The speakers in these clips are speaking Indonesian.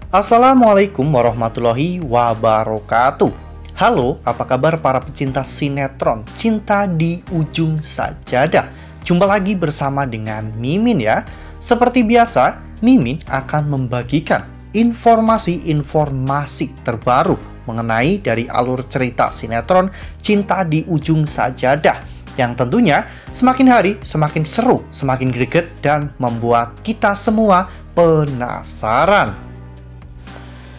Assalamualaikum warahmatullahi wabarakatuh. Halo, apa kabar para pecinta sinetron Cinta di Ujung Sajadah? Jumpa lagi bersama dengan Mimin ya. Seperti biasa, Mimin akan membagikan informasi-informasi terbaru mengenai dari alur cerita sinetron Cinta di Ujung Sajadah, yang tentunya semakin hari semakin seru, semakin greget, dan membuat kita semua penasaran.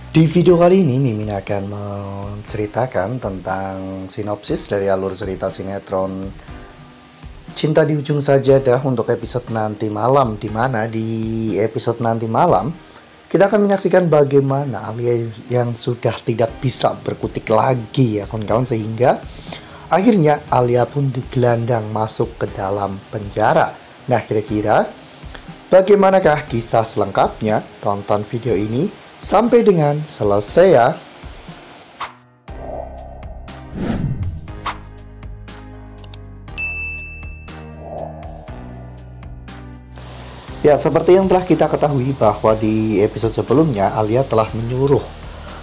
Di video kali ini, Mimin akan menceritakan tentang sinopsis dari alur cerita sinetron Cinta di Ujung Sajadah untuk episode nanti malam, di mana di episode nanti malam kita akan menyaksikan bagaimana Alia yang sudah tidak bisa berkutik lagi ya kawan-kawan, sehingga akhirnya Alia pun digelandang masuk ke dalam penjara. Nah, kira-kira bagaimanakah kisah selengkapnya? Tonton video ini sampai dengan selesai ya. Ya, seperti yang telah kita ketahui bahwa di episode sebelumnya Alia telah menyuruh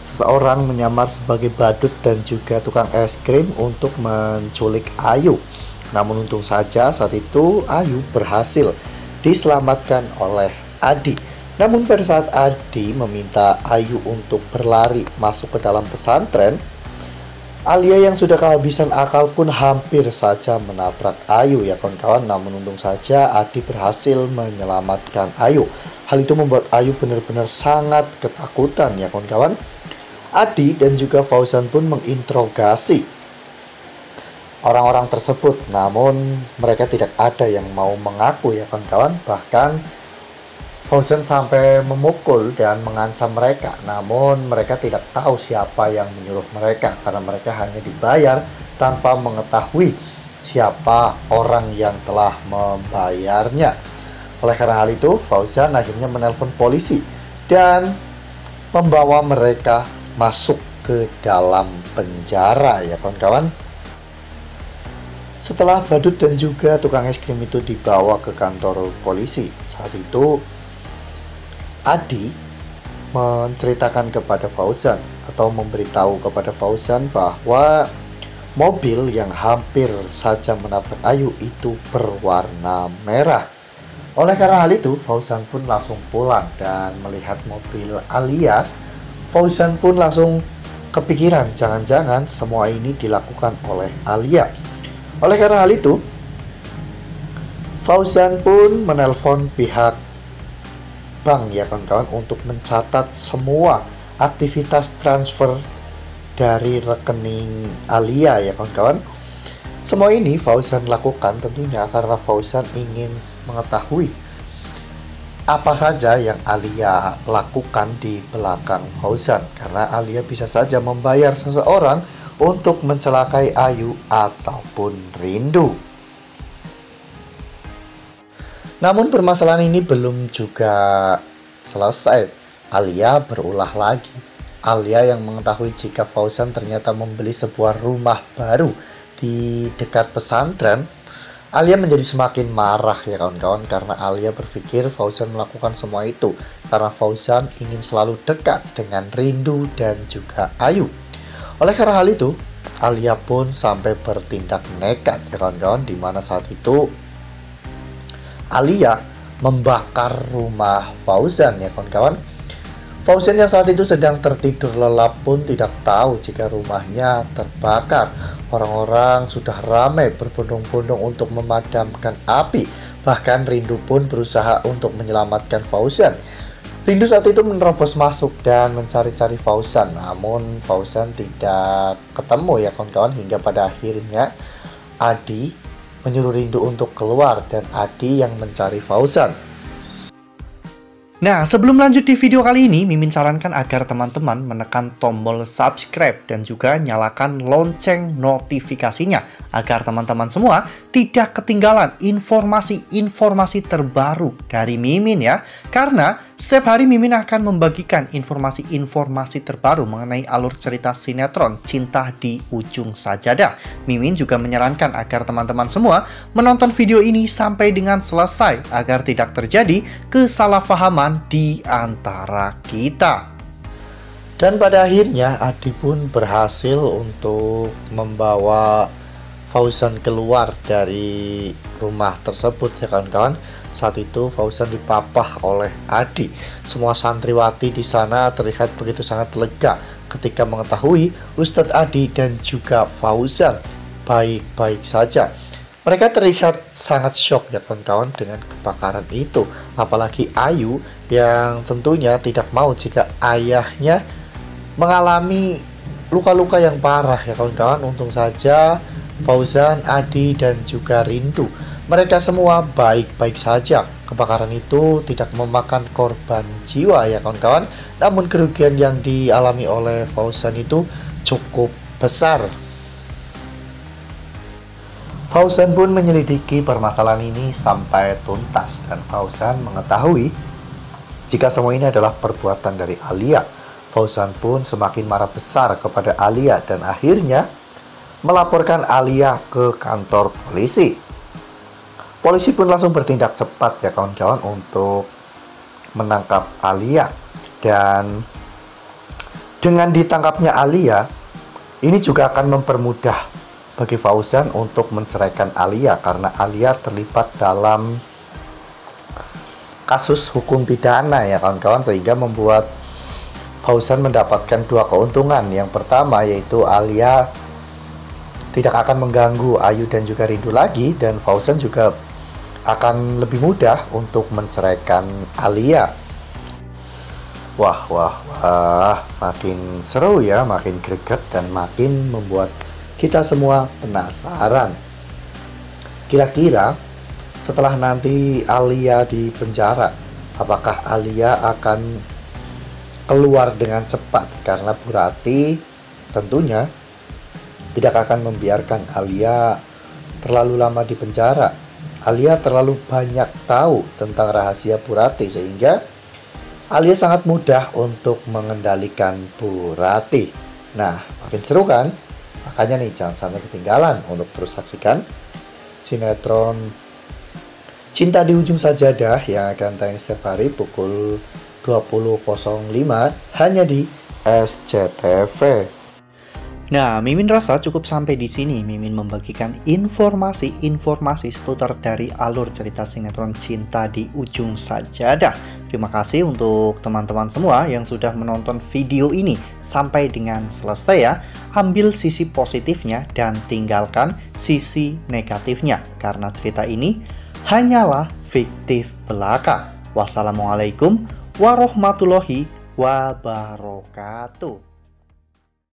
seseorang menyamar sebagai badut dan juga tukang es krim untuk menculik Ayu. Namun untung saja saat itu Ayu berhasil diselamatkan oleh Adi. Namun pada saat Adi meminta Ayu untuk berlari masuk ke dalam pesantren, Alia yang sudah kehabisan akal pun hampir saja menabrak Ayu ya kawan-kawan. Namun untung saja Adi berhasil menyelamatkan Ayu. Hal itu membuat Ayu benar-benar sangat ketakutan ya kawan-kawan. Adi dan juga Fauzan pun menginterogasi orang-orang tersebut, namun mereka tidak ada yang mau mengaku ya kawan-kawan. Bahkan Fauzan sampai memukul dan mengancam mereka, namun mereka tidak tahu siapa yang menyuruh mereka karena mereka hanya dibayar tanpa mengetahui siapa orang yang telah membayarnya. Oleh karena hal itu, Fauzan akhirnya menelpon polisi dan membawa mereka masuk ke dalam penjara ya kawan-kawan. Setelah badut dan juga tukang es krim itu dibawa ke kantor polisi, saat itu Adi menceritakan kepada Fauzan atau memberitahu kepada Fauzan bahwa mobil yang hampir saja menabrak Ayu itu berwarna merah. Oleh karena hal itu, Fauzan pun langsung pulang dan melihat mobil Alia. Fauzan pun langsung kepikiran jangan-jangan semua ini dilakukan oleh Alia. Oleh karena hal itu, Fauzan pun menelpon pihak bank ya kawan-kawan untuk mencatat semua aktivitas transfer dari rekening Alia ya kawan-kawan. Semua ini Fauzan lakukan tentunya karena Fauzan ingin mengetahui apa saja yang Alia lakukan di belakang Fauzan, karena Alia bisa saja membayar seseorang untuk mencelakai Ayu ataupun Rindu. Namun permasalahan ini belum juga selesai. Alia berulah lagi. Alia yang mengetahui jika Fauzan ternyata membeli sebuah rumah baru di dekat pesantren, Alia menjadi semakin marah ya kawan-kawan, karena Alia berpikir Fauzan melakukan semua itu karena Fauzan ingin selalu dekat dengan Rindu dan juga Ayu. Oleh karena hal itu, Alia pun sampai bertindak nekat ya kawan-kawan, di mana saat itu Alia membakar rumah Fauzan ya kawan-kawan. Fauzan yang saat itu sedang tertidur lelap pun tidak tahu jika rumahnya terbakar. Orang-orang sudah ramai berbondong-bondong untuk memadamkan api. Bahkan Rindu pun berusaha untuk menyelamatkan Fauzan. Rindu saat itu menerobos masuk dan mencari-cari Fauzan, namun Fauzan tidak ketemu ya kawan-kawan, hingga pada akhirnya Adi menyuruh Rindu untuk keluar dan Adi yang mencari Fauzan. Nah, sebelum lanjut di video kali ini, Mimin sarankan agar teman-teman menekan tombol subscribe dan juga nyalakan lonceng notifikasinya agar teman-teman semua tidak ketinggalan informasi-informasi terbaru dari Mimin ya. Karena setiap hari Mimin akan membagikan informasi-informasi terbaru mengenai alur cerita sinetron Cinta di Ujung Sajadah. Mimin juga menyarankan agar teman-teman semua menonton video ini sampai dengan selesai agar tidak terjadi kesalahpahaman di antara kita. Dan pada akhirnya Adi pun berhasil untuk membawa Fauzan keluar dari rumah tersebut ya kawan-kawan. Saat itu Fauzan dipapah oleh Adi. Semua santriwati di sana terlihat begitu sangat lega ketika mengetahui Ustadz Adi dan juga Fauzan baik-baik saja. Mereka terlihat sangat shock ya kawan-kawan dengan kebakaran itu. Apalagi Ayu yang tentunya tidak mau jika ayahnya mengalami luka-luka yang parah ya kawan-kawan. Untung saja Fauzan, Adi, dan juga Rindu, mereka semua baik-baik saja. Kebakaran itu tidak memakan korban jiwa ya kawan-kawan. Namun kerugian yang dialami oleh Fauzan itu cukup besar. Fauzan pun menyelidiki permasalahan ini sampai tuntas dan Fauzan mengetahui jika semua ini adalah perbuatan dari Alia. Fauzan pun semakin marah besar kepada Alia dan akhirnya melaporkan Alia ke kantor polisi. Polisi pun langsung bertindak cepat ya kawan-kawan untuk menangkap Alia. Dan dengan ditangkapnya Alia, ini juga akan mempermudah bagi Fauzan untuk menceraikan Alia karena Alia terlibat dalam kasus hukum pidana ya kawan-kawan, sehingga membuat Fauzan mendapatkan dua keuntungan. Yang pertama yaitu Alia tidak akan mengganggu Ayu dan juga Rindu lagi, dan Fauzan juga akan lebih mudah untuk menceraikan Alia. Wah, makin seru ya, makin greget dan makin membuat kita semua penasaran. Kira-kira setelah nanti Alia di penjara, apakah Alia akan keluar dengan cepat? Karena Bu Rati tentunya tidak akan membiarkan Alia terlalu lama di penjara. Alia terlalu banyak tahu tentang rahasia Bu Rati sehingga Alia sangat mudah untuk mengendalikan Bu Rati. Nah, makin seru kan? Makanya nih jangan sampai ketinggalan untuk terus saksikan sinetron Cinta di Ujung Sajadah yang akan tayang setiap hari pukul 20.05 hanya di SCTV. Nah, Mimin rasa cukup sampai di sini. Mimin membagikan informasi-informasi seputar dari alur cerita sinetron Cinta di Ujung Sajadah. Terima kasih untuk teman-teman semua yang sudah menonton video ini sampai dengan selesai ya. Ambil sisi positifnya dan tinggalkan sisi negatifnya, karena cerita ini hanyalah fiktif belaka. Wassalamualaikum warahmatullahi wabarakatuh.